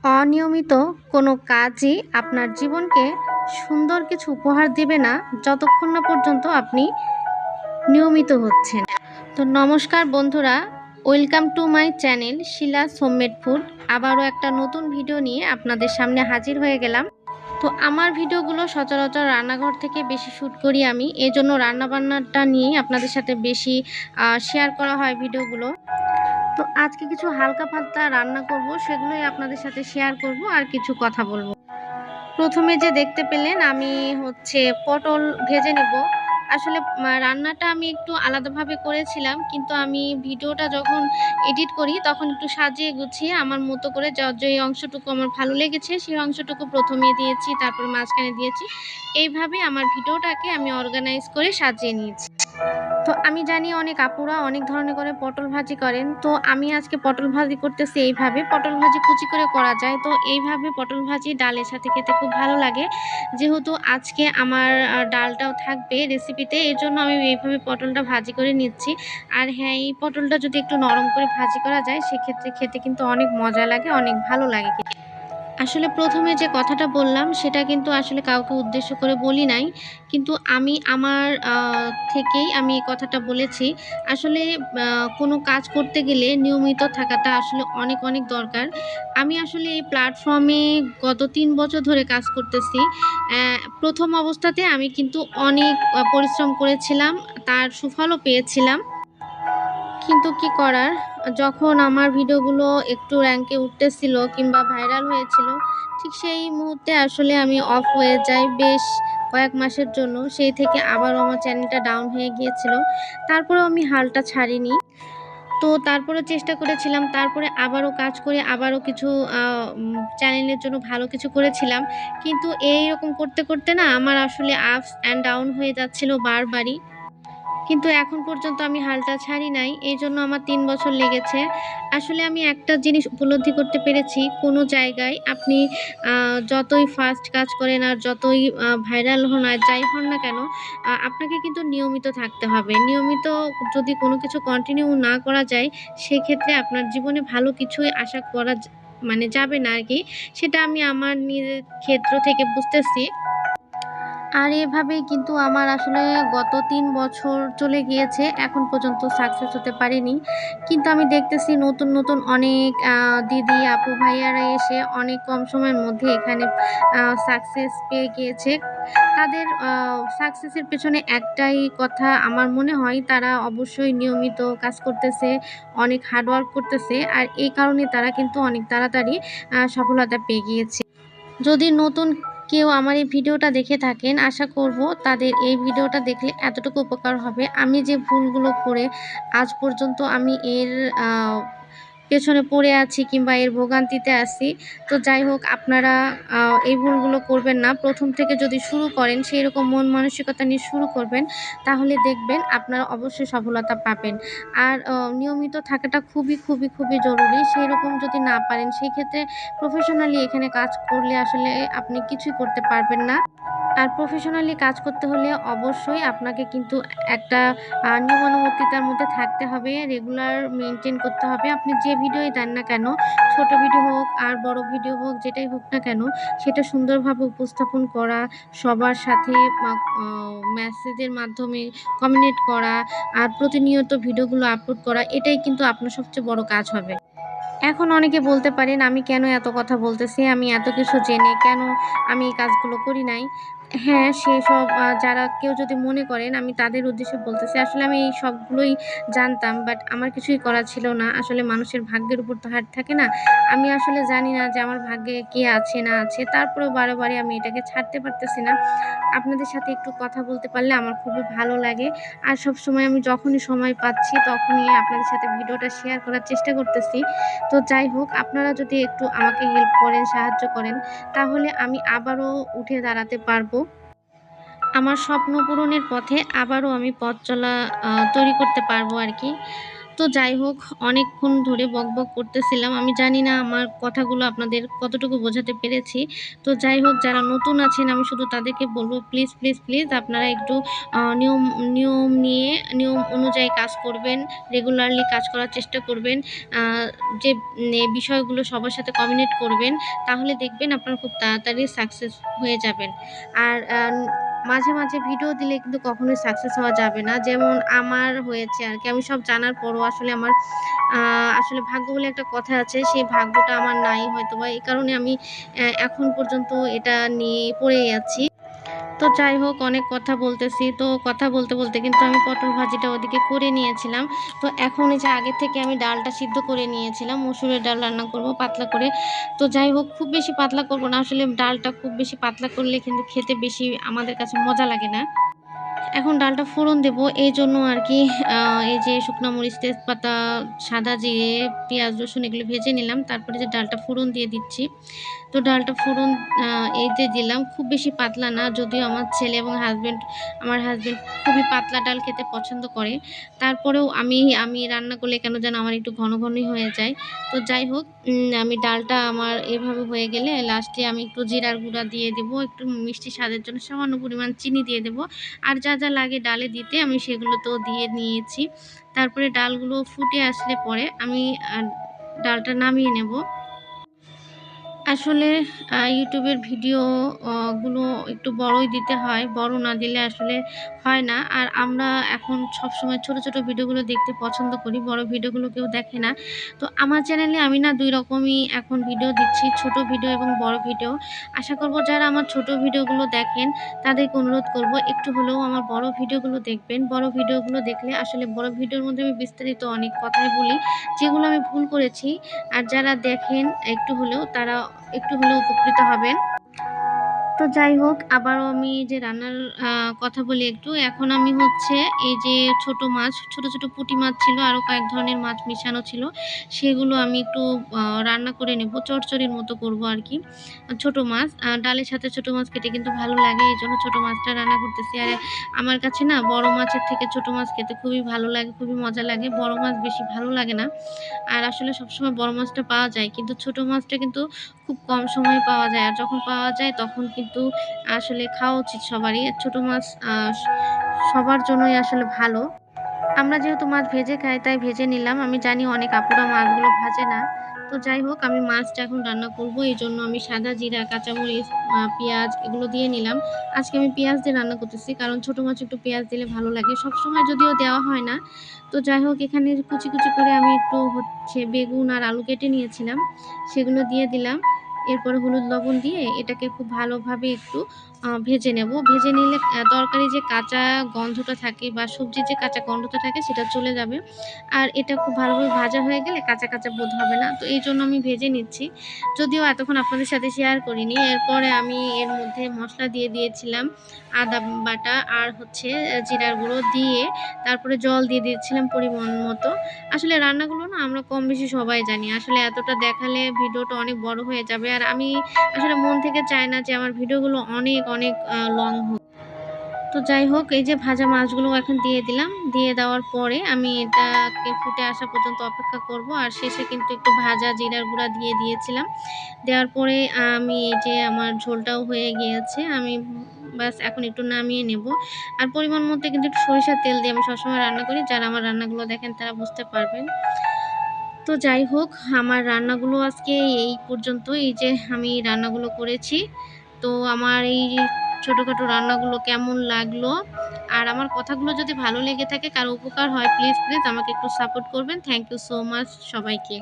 অনিয়মিত কোনো কাজই আপনার জীবনকে সুন্দর কিছু উপহার দিবে না যতক্ষণ না পর্যন্ত আপনি নিয়মিত হচ্ছেন। তো নমস্কার বন্ধুরা, welcome to my channel Shila's homemade food. আবারও একটা নতুন ভিডিও নিয়ে আপনাদের সামনে হাজির হয়ে গেলাম। তো আমার ভিডিওগুলো সচরাচর রান্নাঘর থেকে বেশি শ্যুট করি আমি, এজন্য রান্নাবান্নাটা নিয়েই আপনাদের সাথে বেশি শেয়ার করা হয় ভিডিওগুলো। তো আজকে কিছু হালকা পাতলা রান্না করব, সেগুলোই আপনাদের সাথে শেয়ার করব আর কিছু কথা বলবো। প্রথমে যে দেখতে পেলেন আমি পটল ভেজে নেব। আসলে রান্নাটা আমি একটু আলাদাভাবে করেছিলাম, কিন্তু আমি ভিডিওটা যখন এডিট করি তখন একটু সাজিয়ে গুছিয়ে আমার মতো করে যে অংশটুকু আমার ভালো লেগেছে সেই অংশটুকু প্রথমে দিয়েছি, তারপর মাঝখানে দিয়েছি। এইভাবে আমার ভিডিওটাকে আমি অর্গানাইজ করে সাজিয়ে নিয়েছি। তো আমি জানি অনেক আপুরা অনেক ধরনের করে পটল ভাজি করেন, তো আমি আজকে পটল ভাজি করতেছি এইভাবে। পটল ভাজি কুচি করে করা যায়, তো এইভাবে পটল ভাজি ডালের সাথে খেতে খুব ভালো লাগে। যেহেতু আজকে আমার ডালটাও থাকবে রেসিপিতে, এর জন্য আমি এইভাবে পটলটা ভাজি করে নিচ্ছি। আর হ্যাঁ, এই পটলটা যদি একটু নরম করে ভাজি করা যায় সেক্ষেত্রে খেতে কিন্তু অনেক মজা লাগে, অনেক ভালো লাগে। আসলে প্রথমে যে কথাটা বললাম সেটা কিন্তু আসলে কাউকে উদ্দেশ্য করে বলি নাই। কিন্তু আমি আমার থেকেই আমি এই কথাটা বলেছি। আসলে কোনো কাজ করতে গেলে নিয়মিত থাকাটা আসলে অনেক, অনেক দরকার। আমি আসলে এই প্ল্যাটফর্মে গত ৩ বছর ধরে কাজ করতেছি। প্রথম অবস্থাতে আমি কিন্তু অনেক পরিশ্রম করেছিলাম, তার সুফলও পেয়েছিলাম। কিন্তু কি করার, যখন আমার ভিডিওগুলো একটু র্যাঙ্কে উঠতেছিল কিংবা ভাইরাল হয়েছিল, ঠিক সেই মুহূর্তে আসলে আমি অফ হয়ে যাই বেশ কয়েক মাসের জন্য। সেই থেকে আবারও আমার চ্যানেলটা ডাউন হয়ে গিয়েছিল। তারপরেও আমি হালটা ছাড়িনি। তো তারপরেও চেষ্টা করেছিলাম। তারপরে আবারও কাজ করে আবারও কিছু চ্যানেলের জন্য ভালো কিছু করেছিলাম। কিন্তু এইরকম করতে, করতে না আমার আসলে আপস অ্যান্ড ডাউন হয়ে যাচ্ছিল বারবারই। কিন্তু এখন পর্যন্ত আমি হালটা ছাড়ি নাই। এজন্য আমার ৩ বছর লেগেছে। আসলে আমি একটা জিনিস উপলব্ধি করতে পেরেছি, কোনো জায়গায় আপনি যতই ফাস্ট কাজ করেন আর যতই ভাইরাল হন আর যাই হন না কেন, আপনাকে কিন্তু নিয়মিত থাকতে হবে। নিয়মিত যদি কোনো কিছু কন্টিনিউ না করা যায়, সেক্ষেত্রে আপনার জীবনে ভালো কিছুই আশা করা মানে যাবে না আরকি। সেটা আমি আমার নিজের ক্ষেত্র থেকে বুঝতেছি। আর এভাবেই কিন্তু আমার আসলে গত ৩ বছর চলে গিয়েছে। এখন পর্যন্ত সাকসেস হতে পারিনি। কিন্তু আমি দেখতেছি নতুন, নতুন অনেক দিদি, আপু, ভাইয়ারা এসে অনেক কম সময়ের মধ্যে এখানে সাকসেস পেয়ে গিয়েছে। তাদের সাকসেসের পেছনে একটাই কথা আমার মনে হয়, তারা অবশ্যই নিয়মিত কাজ করতেছে, অনেক হার্ড ওয়ার্ক করতেছে। আর এই কারণে তারা কিন্তু অনেক তাড়াতাড়ি সফলতা পেয়ে গিয়েছে। যদি নতুন কেউ আমার এই ভিডিওটা দেখে থাকেন, আশা করব তাদের এই ভিডিওটা দেখলে এতটুকু উপকার হবে। আমি যে ভুলগুলো করে আজ পর্যন্ত আমি এর পেছনে পড়ে আছি কিংবা এর ভোগান্তিতে আছি। তো যাই হোক, আপনারা এই ভুলগুলো করবেন না। প্রথম থেকে যদি শুরু করেন, সেইরকম মন মানসিকতা নিয়ে শুরু করবেন, তাহলে দেখবেন আপনারা অবশ্যই সফলতা পাবেন। আর নিয়মিত থাকাটা খুবই, খুবই, খুবই জরুরি। সেইরকম যদি না পারেন, সেই ক্ষেত্রে প্রফেশনালি এখানে কাজ করলে আসলে আপনি কিছুই করতে পারবেন না। আর প্রফেশনালি কাজ করতে হলে অবশ্যই আপনাকে কিন্তু একটা নিয়মানুবর্তিতার মধ্যে থাকতে হবে, রেগুলার মেইনটেইন করতে হবে। আপনি যে ভিডিওই দেন না কেন, ছোট ভিডিও হোক আর বড় ভিডিও হোক, যেটাই হোক না কেন, সেটা সুন্দরভাবে উপস্থাপন করা, সবার সাথে আ আ মেসেজের মাধ্যমে কমিউনিকেট করা আর প্রতিনিয়ত ভিডিওগুলো আপলোড করা, এটাই কিন্তু আপনার সবচেয়ে বড় কাজ হবে। এখন অনেকে বলতে পারেন, আমি কেন এত কথা বলতেছি? আমি এত কিছু জেনে কেন আমি এই কাজগুলো করি নাই? হ্যাঁ, সেসব যারা কেউ যদি মনে করেন আমি তাদের উদ্দেশ্যে বলতেছি। আসলে আমি এই সবগুলোই জানতাম, বাট আমার কিছুই করা ছিল না। আসলে মানুষের ভাগ্যের উপর তো হাত থাকে না। আমি আসলে জানি না যে আমার ভাগ্যে কি আছে না আছে। তারপরেও বারে, বারে আমি এটাকে ছাড়তে পারতেছি না। আপনাদের সাথে একটু কথা বলতে পারলে আমার খুবই ভালো লাগে। আর সবসময় আমি যখনই সময় পাচ্ছি তখনই আপনাদের সাথে ভিডিওটা শেয়ার করার চেষ্টা করতেছি। তো যাই হোক, আপনারা যদি একটু আমাকে হেল্প করেন, সাহায্য করেন, তাহলে আমি আবারও উঠে দাঁড়াতে পারবো। আমার স্বপ্ন পূরণের পথে আবারও আমি পথ চলা তৈরি করতে পারবো আরকি। তো যাই হোক, অনেকক্ষণ ধরে বকবক করতেছিলাম। আমি জানি না আমার কথাগুলো আপনাদের কতটুকু বোঝাতে পেরেছি। তো যাই হোক, যারা নতুন আছেন আমি শুধু তাদেরকে বলব, প্লিজ, প্লিজ, প্লিজ আপনারা একটু নিয়ম নিয়ম নিয়ে নিয়ম অনুযায়ী কাজ করবেন। রেগুলারলি কাজ করার চেষ্টা করবেন। আ যে বিষয়গুলো সবার সাথে কমিউনিকেট করবেন, তাহলে দেখবেন আপনারা খুব তাড়াতাড়ি সাকসেস হয়ে যাবেন। আর মাঝে, মাঝে ভিডিও দিলে কিন্তু কখনোই সাকসেস হওয়া যাবে না। যেমন আমার হয়েছে আরকি। আমি সব জানার পরও আসলে আমার আ আসলে ভাগ্য বলে একটা কথা আছে। সেই ভাগ্যটা আমার নাই হয়তোবা। এই কারণে আমি এখন পর্যন্ত এটা নিয়ে পড়েই আছি। তো যাই হোক, অনেক কথা বলতেছি। তো কথা বলতে, বলতে কিন্তু আমি পটল ভাজিটা ওদিকে করে নিয়েছিলাম। তো এখন এই যে আগে থেকে আমি ডালটা সিদ্ধ করে নিয়েছিলাম। মসুরের ডাল রান্না করব পাতলা করে। তো যাই হোক, খুব বেশি পাতলা করব না। আসলে ডালটা খুব বেশি পাতলা করলে কিন্তু খেতে বেশি আমাদের কাছে মজা লাগে না। এখন ডালটা ফোড়ন দেব, এইজন্য আরকি এই যে শুকনা মরিচ, তেজপাতা, সাদা জিরে, পেঁয়াজ, রসুন এগুলো ভেজে নিলাম। তারপরে যে ডালটা ফোড়ন দিয়ে দিচ্ছি। তো ডালটা ফোড়ন এই যে দিলাম। খুব বেশি পাতলা না, যদিও আমার ছেলে এবং আমার হাসব্যান্ড খুবই পাতলা ডাল খেতে পছন্দ করে। তারপরেও আমি রান্না করলে কেন যেন আমার একটু ঘন ঘনই হয়ে যায়। তো যাই হোক, আমি ডালটা আমার এভাবে হয়ে গেলে লাস্টে আমি একটু জিরার গুঁড়া দিয়ে দেবো। একটু মিষ্টি স্বাদের জন্য সামান্য পরিমাণ চিনি দিয়ে দেবো। আর যা, যা লাগে ডালে দিতে আমি সেগুলো তো দিয়ে নিয়েছি। তারপরে ডালগুলো ফুটে আসলে পরে আমি ডালটা নামিয়ে নেব। আসলে ইউটিউবের ভিডিও গুলো একটু বড়ই দিতে হয়। বড় না দিলে আসলে হয় না। আর আমরা এখন সবসময় ছোট, ছোট ভিডিওগুলো দেখতে পছন্দ করি। বড় ভিডিওগুলো কেউ দেখে না। তো আমার চ্যানেলে আমি না ২ রকমই এখন ভিডিও দিচ্ছি। ছোট ভিডিও এবং বড় ভিডিও। আশা করব যারা আমার ছোট ভিডিওগুলো দেখেন তাদেরকে অনুরোধ করব একটু হলেও আমার বড় ভিডিওগুলো দেখবেন। বড় ভিডিওগুলো দেখলে আসলে বড় ভিডিওর মধ্যে আমি বিস্তারিত অনেক কথাই বলি, যেগুলো আমি ভুল করেছি। আর যারা দেখেন একটু হলেও তারা একটু হলেও উপকৃত হবেন। তো যাই হোক, আবারও আমি যে রান্নার কথা বলি একটু। এখন আমি হচ্ছে এই যে ছোট মাছ, ছোট, ছোট পুঁটি মাছ ছিল, আরও কয়েক ধরনের মাছ মিশানো ছিল। সেগুলো আমি একটু রান্না করে নেব। চচ্চড়ির মতো করব আরকি। ছোট মাছ ডালের সাথে ছোট মাছ খেতে কিন্তু ভালো লাগে। এজন্য ছোট মাছটা রান্না করতেছি। আর আমার কাছে না বড় মাছের থেকে ছোট মাছ খেতে খুবই ভালো লাগে, খুবই মজা লাগে। বড় মাছ বেশি ভালো লাগে না। আর আসলে সবসময় বড় মাছটা পাওয়া যায়। কিন্তু ছোট মাছটা কিন্তু খুব কম সময়ে পাওয়া যায়। আর যখন পাওয়া যায় তখন কিন্তু আসলে খাওয়া উচিত সবারই। ছোট মাছ সবার জন্যই আসলে ভালো। আমরা যেহেতু মাছ ভেজে খাই তাই ভেজে নিলাম। আমি জানি অনেক আপুরা মাছগুলো ভাজে না। তো যাই হোক, আমি মাছটা এখন রান্না করব। এজন্য আমি সাদা জিরা, কাঁচামরিচ, পেঁয়াজ এগুলো দিয়ে নিলাম। আজকে আমি পেঁয়াজ দিয়ে রান্না করতেছি। কারণ ছোট মাছে একটু পেঁয়াজ দিলে ভালো লাগে। সবসময় যদিও দেওয়া হয় না। তো যাই হোক, এখানে কুচি, কুচি করে আমি একটু হচ্ছে বেগুন আর আলু কেটে নিয়েছিলাম। সেগুলো দিয়ে দিলাম। এরপরে হলুদ, লবণ দিয়ে এটাকে খুব ভালোভাবে একটু ভেজে নেব। ভেজে নিলে তরকারির যে কাঁচা গন্ধটা থাকে বা সবজির যে কাঁচা গন্ধটা থাকে সেটা চলে যাবে। আর এটা খুব ভালোভাবে ভাজা হয়ে গেলে কাঁচা, কাঁচা বোধ হবে না। তো এইজন্য আমি ভেজে নিচ্ছি। যদিও এতক্ষণ আপনাদের সাথে শেয়ার করিনি। এরপরে আমি এর মধ্যে মসলা দিয়ে দিয়েছিলাম। আদা বাটা আর হচ্ছে জিরার গুঁড়ো দিয়ে তারপরে জল দিয়ে দিয়েছিলাম পরিমাণ মতো। আসলে রান্নাগুলো না আমরা কম বেশি সবাই জানি। আসলে এতটা দেখালে ভিডিওটা অনেক বড় হয়ে যাবে। আর আমি আসলে মন থেকে চাই না যে আমার ভিডিওগুলো অনেক, অনেক লং হোক। তো যাই হোক, এই যে ভাজা মাছগুলো এখন দিয়ে দিলাম। দিয়ে দেওয়ার পরে আমি এটাকে ফুটে আসা পর্যন্ত অপেক্ষা করব। আর শেষে কিন্তু একটু ভাজা জিরার গুঁড়া দিয়ে দিয়েছিলাম। দেওয়ার পরে আমি এই যে আমার ঝোলটাও হয়ে গিয়েছে। আমি ব্যাস এখন একটু নামিয়ে নেব। আর পরিমাণ মতো কিন্তু একটু সরিষার তেল দিয়ে আমি সবসময় রান্না করি। যারা আমার রান্নাগুলো দেখেন তারা বুঝতে পারবেন। তো যাই হোক, আমার রান্নাগুলো আজকে এই পর্যন্ত। এই যে আমি রান্নাগুলো করেছি। তো আমার এই ছোটখাটো রান্নাগুলো কেমন লাগলো? আর আমার কথাগুলো যদি ভালো লেগে থাকে, কারো উপকার হয়, প্লিজ, প্লিজ আমাকে একটু সাপোর্ট করবেন। থ্যাংক ইউ সো মাচ সবাইকে।